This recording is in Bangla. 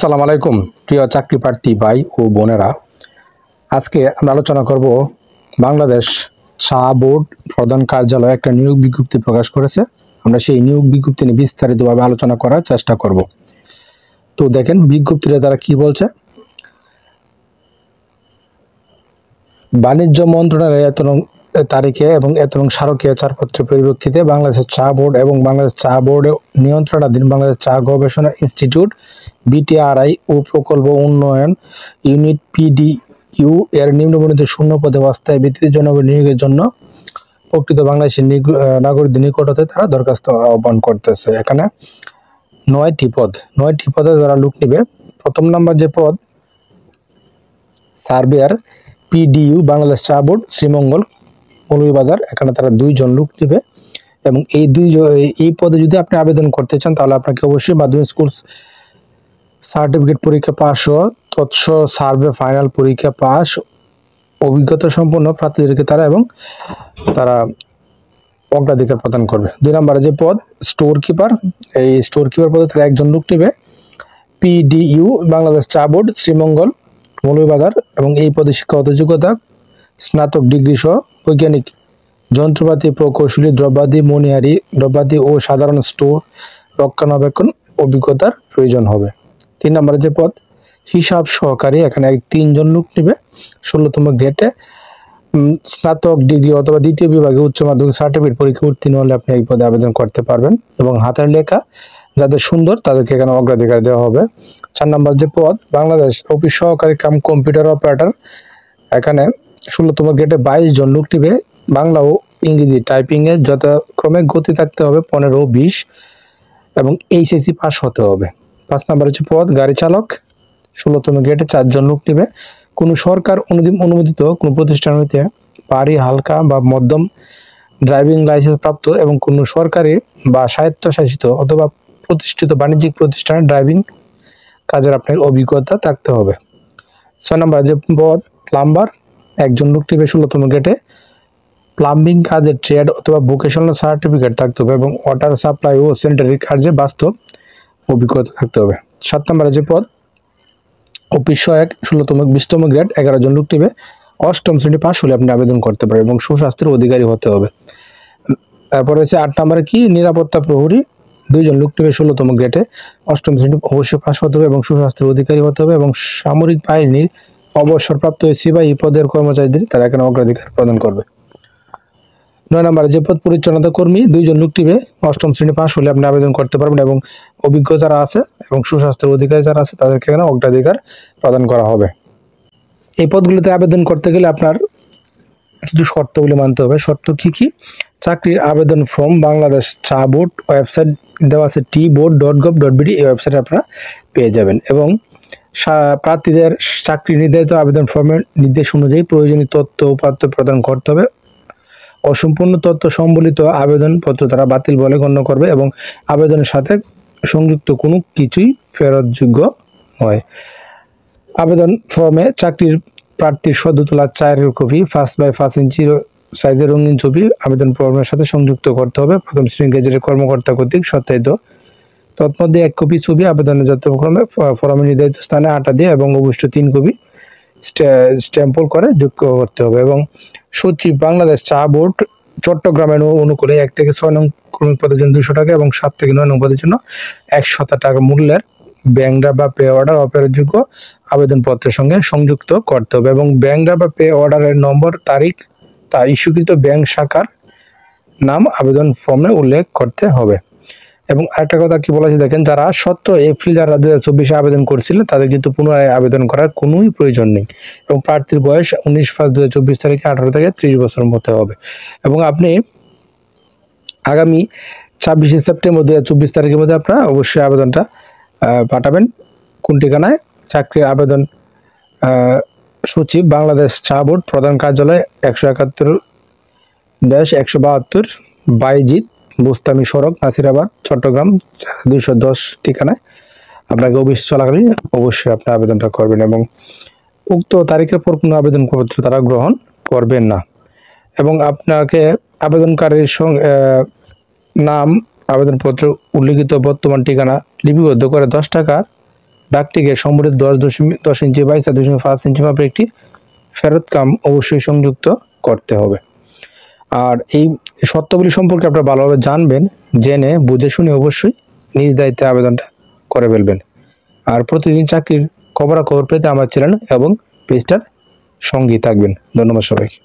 আসসালামু আলাইকুম প্রিয় চাকরি প্রার্থী ভাই ও বোনেরা। আজকে আমরা আলোচনা করব বাংলাদেশ চা বোর্ড প্রধান কার্যালয়ে একটা নিয়োগ বিজ্ঞপ্তি প্রকাশ করেছে। আমরা সেই নিয়োগ বিজ্ঞপ্তি নিয়ে বিস্তারিতভাবে আলোচনা করার চেষ্টা করব। তো দেখেন বিজ্ঞপ্তিটা তারা কি বলছে। বাণিজ্য মন্ত্রণালয়ের তারিখে এবং স্মারকীয় ছাড়পত্রের পরিপ্রেক্ষিতে বাংলাদেশের চা বোর্ড এবং বাংলাদেশ চা বোর্ডের নিয়ন্ত্রণাধীন বাংলাদেশ চা গবেষণা ইনস্টিটিউট বিটিআরআই ও প্রকল্প উন্নয়ন ইউনিট পিডিইউ এর নিম্নবর্ণিত শূন্য পদে অস্থায়ী ভিত্তিতে জনবল নিয়োগের জন্য প্রকৃত বাংলাদেশের নাগরিকদের নিকট হতে তারা দরখাস্ত আহ্বান করতেছে। এখানে 9টি পদে যারা লোক নেবে। প্রথম নাম্বার যে পদ সার্ভেয়ার পিডিইউ বাংলাদেশ চা বোর্ড শ্রীমঙ্গল মৌলভীবাজার, এখানে তারা 2 জন লোক নেবে এবং এই পদে যদি আপনি আবেদন করতে চান তাহলে আপনাকে অবশ্যই মাধ্যমিক স্কুল সার্টিফিকেট পরীক্ষা পাস ও তৎস সার্ভে ফাইনাল পরীক্ষা পাস অভিজ্ঞতা সম্পন্ন প্রার্থীদেরকে তারা অগ্রাধিকার প্রদান করবে। 2 নম্বরে যে পদ স্টোর কিপার, এই স্টোর কিপার পদে তারা 1 জন লোক নেবে পিডিইউ বাংলাদেশ চা বোর্ড শ্রীমঙ্গল মৌলভীবাজার এবং এই পদে শিক্ষাগত যোগ্যতা স্নাতক ডিগ্রি সহ বৈজ্ঞানিক যন্ত্রপাতি প্রকৌশলী দ্রব্যাদি ও সাধারণ স্টোর রক্ষণাবেক্ষণ অভিজ্ঞতার প্রয়োজন হবে। 3 নম্বরে যে পদ হিসাব সহকারী, এখানে 3 জন লোক নেবে 16তম গ্রেডে স্নাতক ডিগ্রি অথবা দ্বিতীয় বিভাগে উচ্চ মাধ্যমিক সার্টিফিকেট পরীক্ষা উত্তীর্ণ হলে আপনি এই পদে আবেদন করতে পারবেন এবং হাতের লেখা যাদের সুন্দর তাদেরকে এখানে অগ্রাধিকার দেওয়া হবে। 4 নম্বর যে পদ বাংলাদেশ অফিস সহকারী কাম কম্পিউটার অপারেটর, এখানে 16তম গ্রেডে 22 জন লোক নেবে। বাংলা ও ইংরেজি টাইপিং এর যথাক্রমে গতি থাকতে হবে 15 ও 20 এবং এইচএসসি পাস হতে হবে। 5 নম্বর হচ্ছে পদ গাড়ি চালক, 16তম গ্রেডে 4 জন লোক নেবে। কোনো সরকার অনুমোদিত কোনো প্রতিষ্ঠান হইতে ভারী, হালকা বা মধ্যম ড্রাইভিং লাইসেন্স প্রাপ্ত এবং কোনো সরকারি বা স্বায়ত্তশাসিত অথবা প্রতিষ্ঠিত বাণিজ্যিক প্রতিষ্ঠানে ড্রাইভিং কাজের আপনার অভিজ্ঞতা থাকতে হবে। 6 নম্বর যে পদ প্লাম্বার, 1 জন লোক নেবে 16তম গ্রেডে প্লাম্বিং কাজের ট্রেড অথবা ভোকেশনাল সার্টিফিকেট থাকতে হবে এবং ওয়াটার সাপ্লাই ও স্যানিটারি কাজে বাস্তব অভিজ্ঞতা থাকতে হবে। 7 নম্বরে যে পদ অফিস সহায়ক 20তম গ্রেড 11 জন লোক নেবে। 8ম শ্রেণী পাস হলে আপনি আবেদন করতে পারেন এবং সুস্বাস্থ্যের অধিকারী হতে হবে। তারপরে হচ্ছে 8 নম্বরে কি নিরাপত্তা প্রহরী, 2 জন লোক নেবে 16তম গ্রেডে 8ম শ্রেণী অবশ্যই পাস হতে হবে এবং সুস্বাস্থ্যের অধিকারী হতে হবে এবং সামরিক বাহিনীর অবসরপ্রাপ্ত সিপাহী পদের কর্মচারীদের তারা এখানে অগ্রাধিকার প্রদান করবে। 9 নম্বরে যে পদ পরিচ্ছন্নতা কর্মী, 2 জন লোক নেবে 8ম শ্রেণী পাস হলে আপনি আবেদন করতে পারবেন এবং অভিজ্ঞ যারা আছে এবং সুস্বাস্থ্যের অধিকারী যারা আছে তাদেরকে এখানে অগ্রাধিকার প্রদান করা হবে। এই পদগুলোতে আবেদন করতে গেলে আপনার কিছু শর্তগুলি মানতে হবে। শর্ত কি? চাকরির আবেদন ফর্ম বাংলাদেশ চা বোর্ড ওয়েবসাইট দেওয়া আছে tboard.gov.bd, এই ওয়েবসাইটে আপনারা পেয়ে যাবেন এবং প্রার্থীদের চাকরি নির্ধারিত আবেদন ফর্মের নির্দেশ অনুযায়ী প্রয়োজনীয় তথ্য উপাত্ত প্রদান করতে হবে। অসম্পূর্ণ তথ্য সম্বলিত আবেদনপত্র তারা বাতিল বলে গণ্য করবে এবং আবেদনের সাথে সংযুক্ত কোনো কিছুই ফেরতযোগ্য নয়। আবেদন ফর্মে চাকরির প্রার্থীর সদ্য তোলা 4 কপি 5x5 ইঞ্চি সাইজের রঙিন ছবি আবেদন ফর্মের সাথে সংযুক্ত করতে হবে। প্রথম শ্রেণী গেজেটের কর্মকর্তা কর্তৃক সত্যায়িত। তৎমধ্যে 1 কপি ছবি আবেদনের যথাক্রমে ফর্মে নির্ধারিত স্থানে আটা দিয়ে এবং অবশ্য 3 কপি স্ট্যাম্পল করে যুক্ত করতে হবে এবং সচিব বাংলাদেশ চা বোর্ড চট্টগ্রামের অনুকূলে 1 থেকে 6 নং কর্মী পদের জন্য 200 টাকা এবং 7 থেকে 9 নং পদের জন্য 100 টাকা মূল্যের ব্যাংক ড্রাফট বা পে অর্ডার অপেরযোগ্য আবেদনপত্রের সঙ্গে সংযুক্ত করতে হবে এবং ব্যাংক ড্রাফট বা পে অর্ডারের নম্বর, তারিখ, তা ইস্যুকৃত ব্যাংক শাখার নাম আবেদন ফর্মে উল্লেখ করতে হবে। এবং আরেকটা কথা কি বলা আছে দেখেন, যারা 17 এপ্রিল 2024 আবেদন করেছিলেন তাদের কিন্তু পুনরায় আবেদন করার কোনোই প্রয়োজন নেই এবং প্রার্থীর বয়স 19/5/2024 তারিখে 18 থেকে 30 বছরের মধ্যে হবে এবং আপনি আগামী 26 সেপ্টেম্বর 2024 তারিখের মধ্যে আপনারা অবশ্যই আবেদনটা পাঠাবেন। কোন ঠিকানায়? চাকরির আবেদন সচিব বাংলাদেশ চা বোর্ড প্রধান কার্যালয় 171-172 বাইজিৎ বুস্তামি সড়ক নাসিরাবাদ চট্টগ্রাম 210 ঠিকানায় আপনাকে অফিস চলাকালীন অবশ্যই আপনি আবেদনটা করবেন এবং উক্ত তারিখের পর কোনো আবেদনপত্র তারা গ্রহণ করবেন না এবং আপনাকে আবেদনকারীর নাম, আবেদনপত্র উল্লিখিত বর্তমান ঠিকানা লিপিবদ্ধ করে 10 টাকা ডাকটিকিট সম্বলিত 10 ইঞ্চি বাই 4.5 ইঞ্চি মাপের একটি ফেরত কাম অবশ্যই সংযুক্ত করতে হবে। আর এই শর্তাবলী সম্পর্কে আপনারা ভালোভাবে জানবেন, জেনে বুঝে শুনে অবশ্যই নিজ দায়িত্বে আবেদনটা করে ফেলবেন। আর প্রতিদিন চাকরির খবরাখবর পেতে আমার চ্যানেল এবং পেজটার সঙ্গেই থাকবেন। ধন্যবাদ সবাইকে।